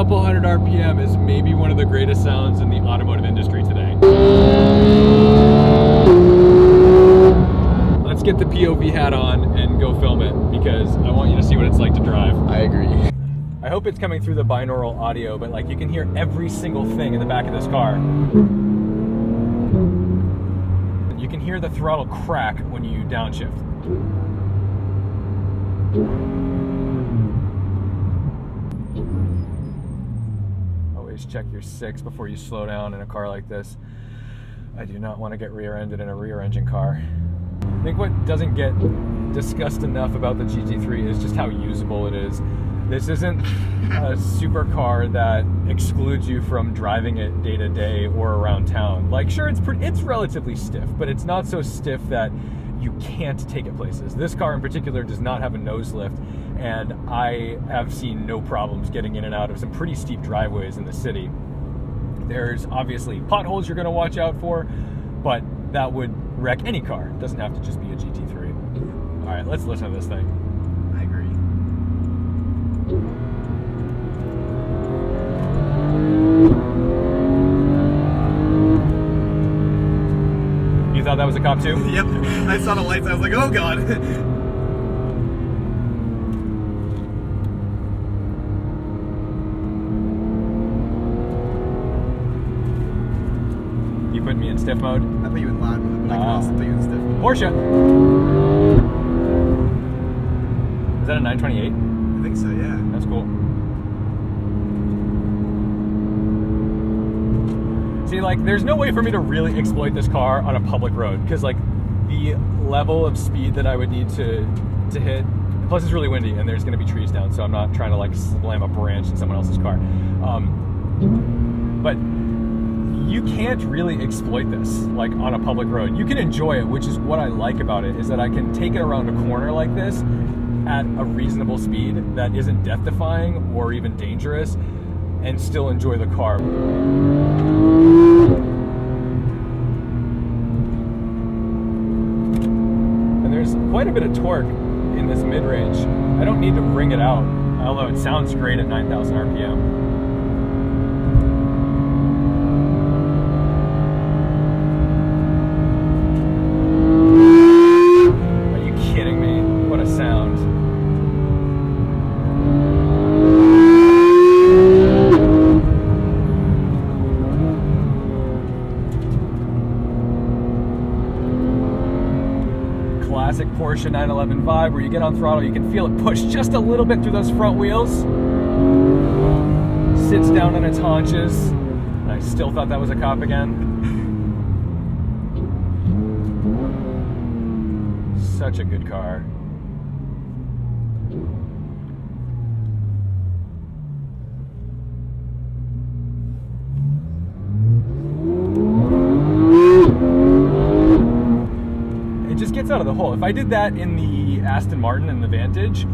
couple hundred RPM is maybe one of the greatest sounds in the automotive industry today. Let's get the POV hat on and go film it, because I want you to see what it's like to drive. I agree. I hope it's coming through the binaural audio, but like you can hear every single thing in the back of this car. You can hear the throttle crack when you downshift. Always check your 6 before you slow down in a car like this. I do not want to get rear-ended in a rear-engine car. I think what doesn't get discussed enough about the GT3 is just how usable it is. This isn't a supercar that excludes you from driving it day to day or around town. Like, sure, it's relatively stiff, but it's not so stiff that you can't take it places. This car in particular does not have a nose lift, and I have seen no problems getting in and out of some pretty steep driveways in the city. There's obviously potholes you're going to watch out for, but that would wreck any car. It doesn't have to just be a GT3. All right, let's listen to this thing. I agree. You thought that was a cop too? Yep. I saw the lights. I was like, oh god. You put me in stiff mode? I put you in loud mode, but I can also put you in stiff mode. Porsche. Is that a 928? I think so, yeah. That's cool. See, like, there's no way for me to really exploit this car on a public road, because, like, the level of speed that I would need to hit, plus it's really windy and there's going to be trees down, so I'm not trying to, like, slam a branch in someone else's car. But you can't really exploit this, like, on a public road. You can enjoy it, which is what I like about it, is that I can take it around a corner like this at a reasonable speed that isn't death-defying or even dangerous, and still enjoy the car. And there's quite a bit of torque in this mid-range. I don't need to bring it out, although it sounds great at 9,000 RPM. Classic Porsche 911 vibe, where you get on throttle, you can feel it push just a little bit through those front wheels. Sits down on its haunches. I still thought that was a cop again. Such a good car. Gets out of the hole. If I did that in the Aston Martin and the Vantage,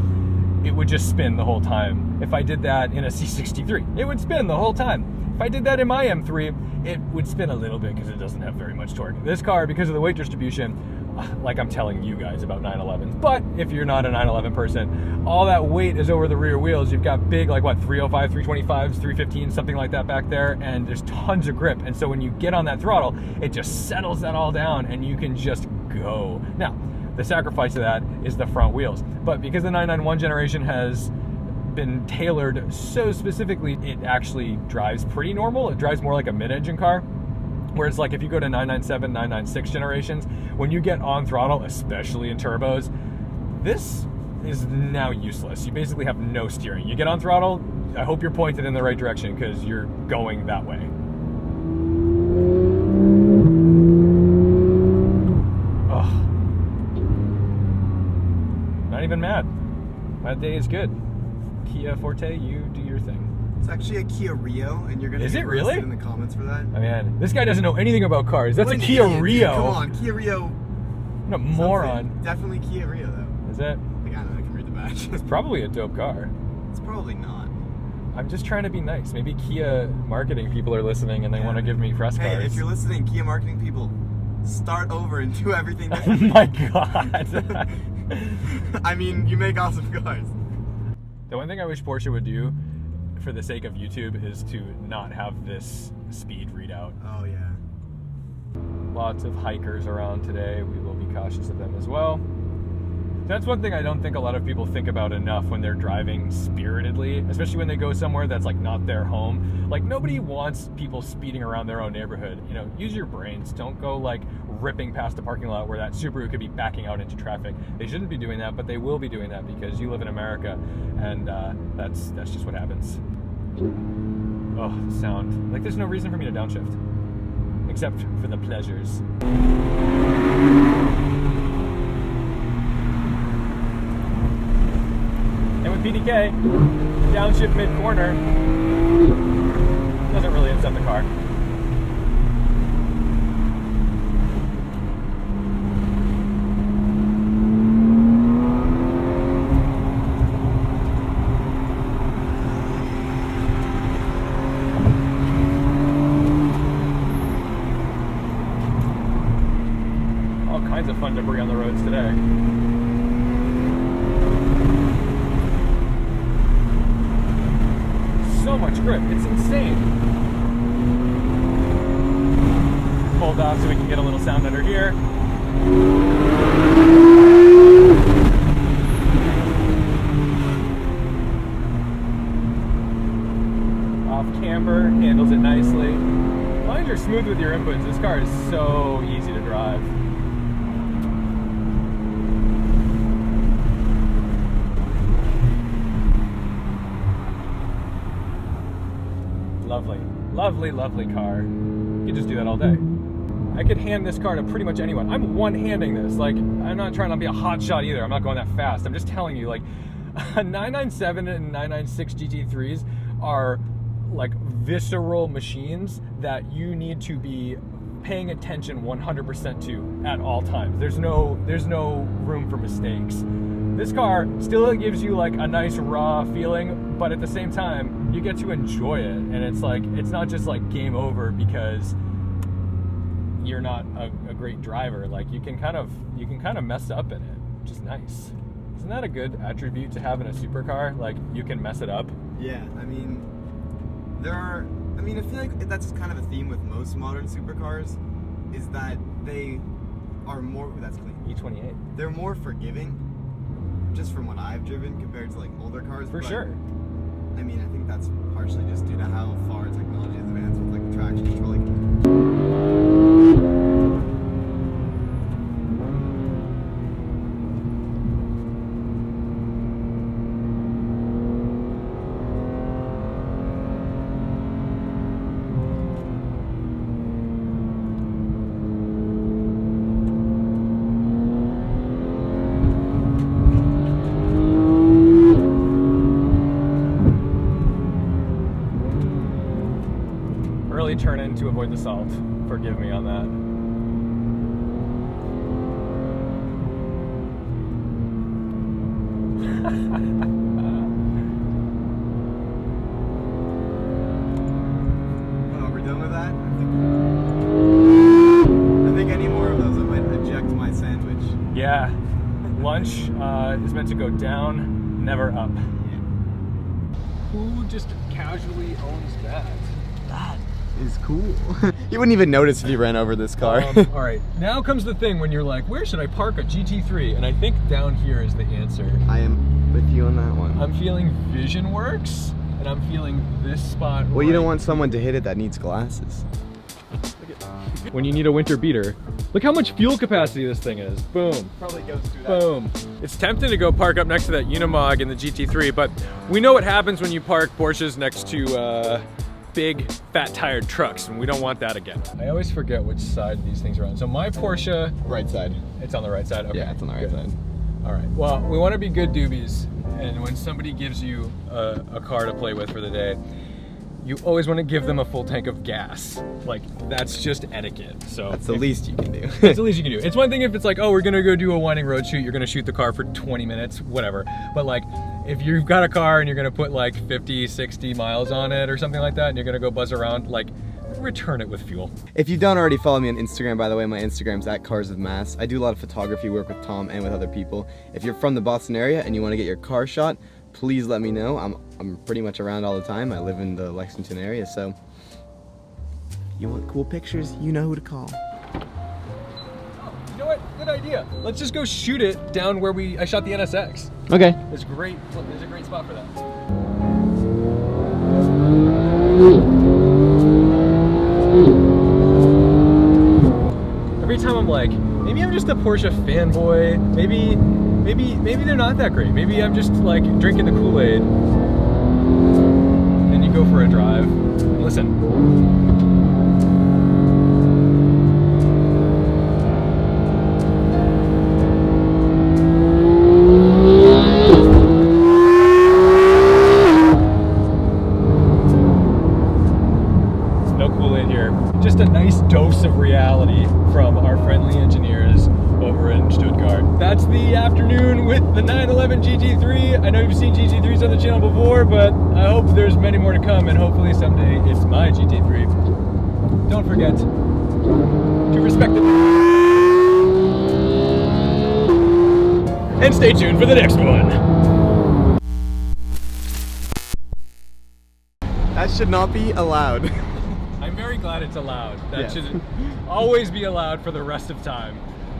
it would just spin the whole time. If I did that in a C63, it would spin the whole time. If I did that in my M3, it would spin a little bit because it doesn't have very much torque. This car, because of the weight distribution, like I'm telling you guys about 911s, but if you're not a 911 person, all that weight is over the rear wheels. You've got big, like what, 305, 325s, 315s, something like that back there, and there's tons of grip. And so when you get on that throttle, it just settles that all down and you can just go. Now, the sacrifice of that is the front wheels. But because the 991 generation has been tailored so specifically, it actually drives pretty normal. It drives more like a mid-engine car. Whereas, like, if you go to 997, 996 generations, when you get on throttle, especially in turbos, this is now useless. You basically have no steering. You get on throttle, I hope you're pointed in the right direction because you're going that way. Oh. Not even mad. That day is good. Kia Forte, you do your thing. It's actually a Kia Rio, and you're going to get roasted in the comments for that. I mean, this guy doesn't know anything about cars. That's a Kia Rio. Come on, Kia Rio. What a moron. Definitely Kia Rio, though. Is it? I can read the badge. It's probably a dope car. It's probably not. I'm just trying to be nice. Maybe Kia marketing people are listening and they want to give me press cards. Hey, if you're listening, Kia marketing people, start over and do everything Oh my god. I mean, you make awesome cars. The one thing I wish Porsche would do, for the sake of YouTube is to not have this speed readout. Oh yeah. Lots of hikers around today. We will be cautious of them as well. That's one thing I don't think a lot of people think about enough when they're driving spiritedly, especially when they go somewhere that's like not their home. Like nobody wants people speeding around their own neighborhood. You know, use your brains. Don't go like ripping past a parking lot where that Subaru could be backing out into traffic. They shouldn't be doing that, but they will be doing that because you live in America, and that's just what happens. Oh, the sound. Like there's no reason for me to downshift, except for the pleasures. And with PDK, downshift mid-corner doesn't really upset the car. All kinds of fun debris on the roads today. So much grip, it's insane. Pulled off so we can get a little sound under here. Off camber, handles it nicely. As long as you're smooth with your inputs, this car is so easy to drive. Lovely, lovely, lovely car. You could just do that all day. I could hand this car to pretty much anyone. I'm one-handing this. Like, I'm not trying to be a hot shot either. I'm not going that fast. I'm just telling you, like, 997 and 996 GT3s are like visceral machines that you need to be paying attention 100% to at all times. There's no room for mistakes. This car still gives you like a nice raw feeling, but at the same time, you get to enjoy it. And it's like, it's not just like game over because you're not a great driver. Like you can kind of mess up in it, which is nice. Isn't that a good attribute to have in a supercar? Like you can mess it up. Yeah, I mean, I feel like that's kind of a theme with most modern supercars, is that they are more, ooh, that's clean. E28. They're more forgiving, just from what I've driven compared to like older cars. For sure. I mean, I think that's partially just due to how far technology has advanced with like traction control. Turn in to avoid the salt. Forgive me on that. Oh, we're done with that? I think any more of those I might eject my sandwich. Yeah. Lunch is meant to go down, never up. Yeah. Who just casually owns that? That is cool. You wouldn't even notice if you ran over this car. All right, now comes the thing when you're like, where should I park a GT3? And I think down here is the answer. I am with you on that one. I'm feeling Vision Works, and I'm feeling this spot. Well, you don't want someone to hit it that needs glasses. When you need a winter beater. Look how much fuel capacity this thing is. Boom. Probably goes through that. Boom. It's tempting to go park up next to that Unimog in the GT3, but we know what happens when you park Porsches next to big, fat, tired trucks, and we don't want that again. I always forget which side these things are on. So my Porsche... Right side. It's on the right side? Okay. Yeah, it's on the right side. All right. Well, we want to be good doobies, and when somebody gives you a car to play with for the day, you always want to give them a full tank of gas. Like, that's just etiquette. So that's the least you can do. It's the least you can do. It's one thing if it's like, oh, we're gonna go do a winding road shoot, you're gonna shoot the car for 20 minutes, whatever. But like, if you've got a car and you're gonna put like 50, 60 miles on it or something like that, and you're gonna go buzz around, like, return it with fuel. If you don't already follow me on Instagram, by the way, my Instagram's @carsofmass. I do a lot of photography work with Tom and with other people. If you're from the Boston area and you want to get your car shot, please let me know. I'm pretty much around all the time. I live in the Lexington area, so you want cool pictures, you know who to call. You know what? Good idea. Let's just go shoot it down where I shot the NSX. Okay. There's a great spot for that. Every time I'm like, maybe I'm just a Porsche fanboy. Maybe they're not that great. Maybe I'm just like drinking the Kool-Aid. Then you go for a drive. Listen. Just a nice dose of reality from our friendly engineers over in Stuttgart. That's the afternoon with the 911 GT3. I know you've seen GT3s on the channel before, but I hope there's many more to come, and hopefully someday it's my GT3. Don't forget to respect it. And stay tuned for the next one. That should not be allowed. I'm very glad it's allowed. That Yes. should always be allowed for the rest of time.